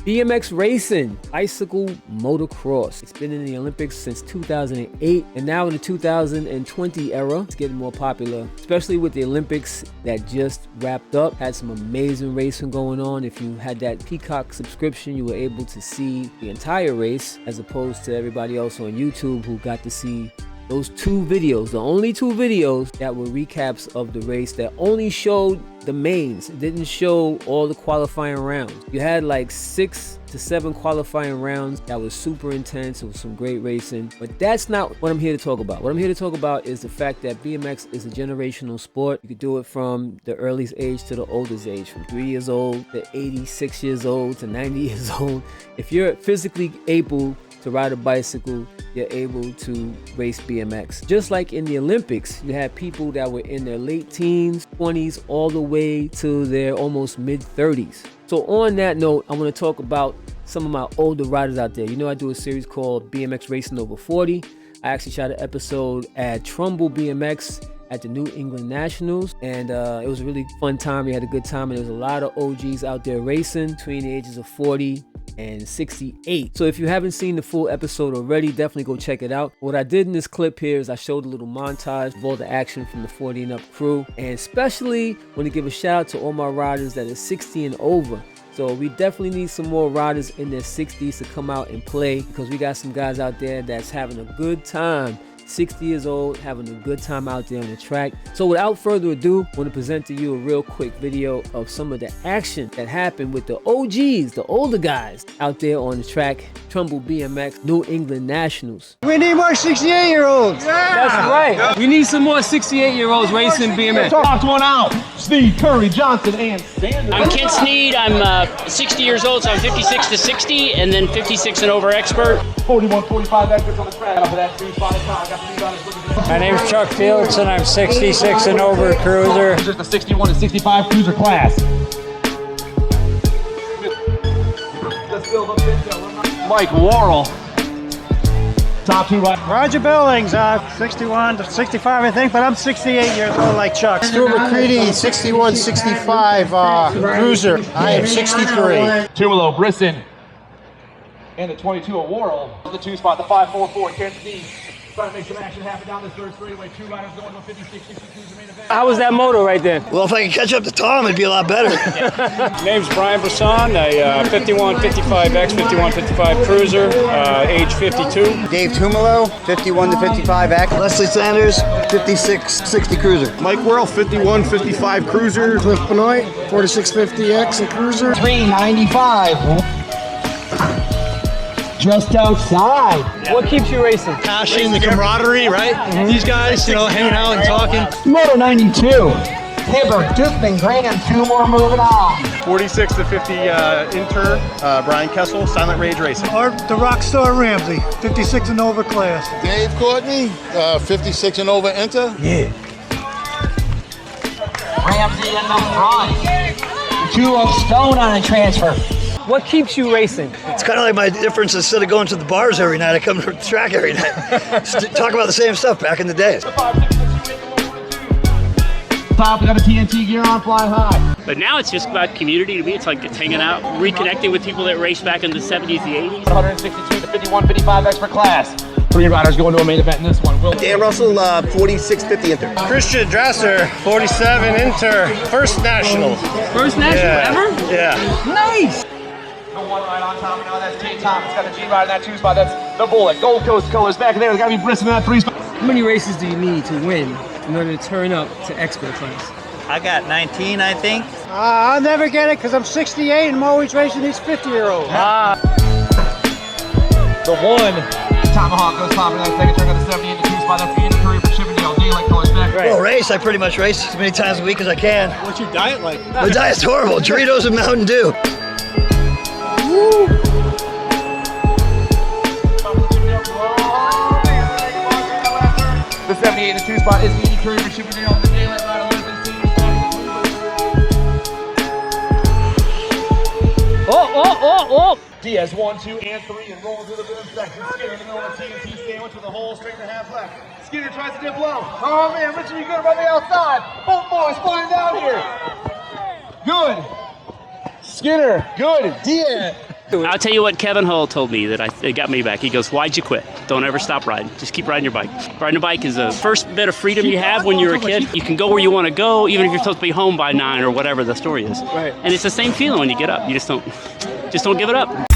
BMX racing, bicycle motocross. It's been in the Olympics since 2008, and now in the 2020 era, it's getting more popular, especially with the Olympics that just wrapped up. Had some amazing racing going on. If you had that Peacock subscription, you were able to see the entire race, as opposed to everybody else on YouTube who got to see those two videos, the only two videos that were recaps of the race that only showed the mains. It didn't show all the qualifying rounds. You had like 6 to 7 qualifying rounds that was super intense. It was some great racing, but that's not what I'm here to talk about. What I'm here to talk about is the fact that BMX is a generational sport. You could do it from the earliest age to the oldest age, from 3 years old to 86 years old to 90 years old. If you're physically able to ride a bicycle, you're able to race BMX. Just like in the Olympics, you had people that were in their late teens, 20s, all the way to their almost mid-30s. So on that note, I want to talk about some of my older riders out there. You know, I do a series called BMX Racing Over 40. I actually shot an episode at Trumbull BMX at the New England Nationals, and it was a really fun time. We had a good time, and there was a lot of OGs out there racing between the ages of 40 and 68. So if you haven't seen the full episode already, definitely go check it out. What I did in this clip here is I showed a little montage of all the action from the 40 and up crew, and especially want to give a shout out to all my riders that are 60 and over. So we definitely need some more riders in their 60s to come out and play, because we got some guys out there that's having a good time, 60 years old, having a good time out there on the track. So without further ado, I want to present to you a real quick video of some of the action that happened with the OGs, the older guys out there on the track, Trumbull BMX, New England Nationals. We need more 68-year-olds. Yeah. That's right. We need some more 68-year-olds racing BMX. Talked one out. Steve, Curry, Johnson, and Sanders. I'm Kent Sneed. I'm 60 years old, so I'm 56 to 60, and then 56 and over expert. 41, 45 experts on the track. Up for that 3 spot. I got 3 riders looking for My name's Chuck Fields, and I'm 66 and over cruiser. just the 61 and 65 cruiser class. Let's build up this. Mike Worrell. Top 2 riders. Roger Billings, 61 to 65, I think, but I'm 68 years old like Chuck. Stu McCready, 61, 65 cruiser. I am 63. Tumalo, Brisson. And the 22 of Worrell. The 2 spot, the 544, Kent Sneed. Trying to make some action happen down this third straightaway. 2 riders going to a 56, 62 main event. How was that moto right there? Well, if I can catch up to Tom, it'd be a lot better. Name's Brian Brisson, a 51-55X, 51-55 cruiser, age 52. Dave Tumalo, 51 to 55X. Leslie Sanders, 56-60 cruiser. Mike Worrell, 51-55 cruiser. Cliff Benoit, 4650X and cruiser. 395. Just outside. What keeps you racing? Passion, the camaraderie, right? These guys, you know, hanging out and talking. Moto 92. Hibbert, Dukeman, Graham, 2 more moving on. 46 to 50 intern, Brian Kessel, Silent Rage Racing. Or the Rockstar Ramsey, 56 and over class. Dave Courtney, 56 and over inter. Yeah. Ramsey in the front. 2 of Stone on a transfer. What keeps you racing? It's kind of like my difference. Instead of going to the bars every night, I come to the track every night. Talk about the same stuff back in the days. Top, we got a TNT gear on, fly high. But now it's just about community. To me, it's like hanging out, reconnecting with people that raced back in the 70s, the 80s. 162 to 51, 55 expert class. 3 riders going to a main event in this one. Dan Russell, 46-50 inter. Christian Drasser, 47 inter, first national. First national ever? Yeah. Nice! The 1 ride on top, now that's J Tom. It's got a G ride in that 2 spot. That's the Bullet. Gold Coast colors back there. There's got to be Brisson in that 3 spot. How many races do you need to win in order to turn up to expert class? I got 19, I think. I'll never get it because I'm 68 and I'm always racing these 50-year-olds. The 1. Tomahawk goes popping that second turn. Got the 70 in the 2 spot. That's the Andy Curry for Chippendale. Daylight colors back. Well, race, I pretty much race as many times a week as I can. What's your diet like? My diet's horrible. Doritos and Mountain Dew. The 78 in the 2 spot is the Andy Curry for Chippendale. The Daylight ride 11. Oh! Diaz 1, 2, and 3 and rolling through the boom section. Skinner in the middle of the TNT sandwich with a hole straight and a half left. Skinner tries to dip low. Oh man, Richard, you good around the outside. Both boys flying down here. Good. Skinner, good. Diaz. I'll tell you what Kevin Hull told me it got me back. He goes, why'd you quit? Don't ever stop riding. Just keep riding your bike. Riding a bike is the first bit of freedom you have when you're a kid. You can go where you want to go, even if you're supposed to be home by 9 or whatever the story is. Right. And it's the same feeling when you get up. You just don't give it up.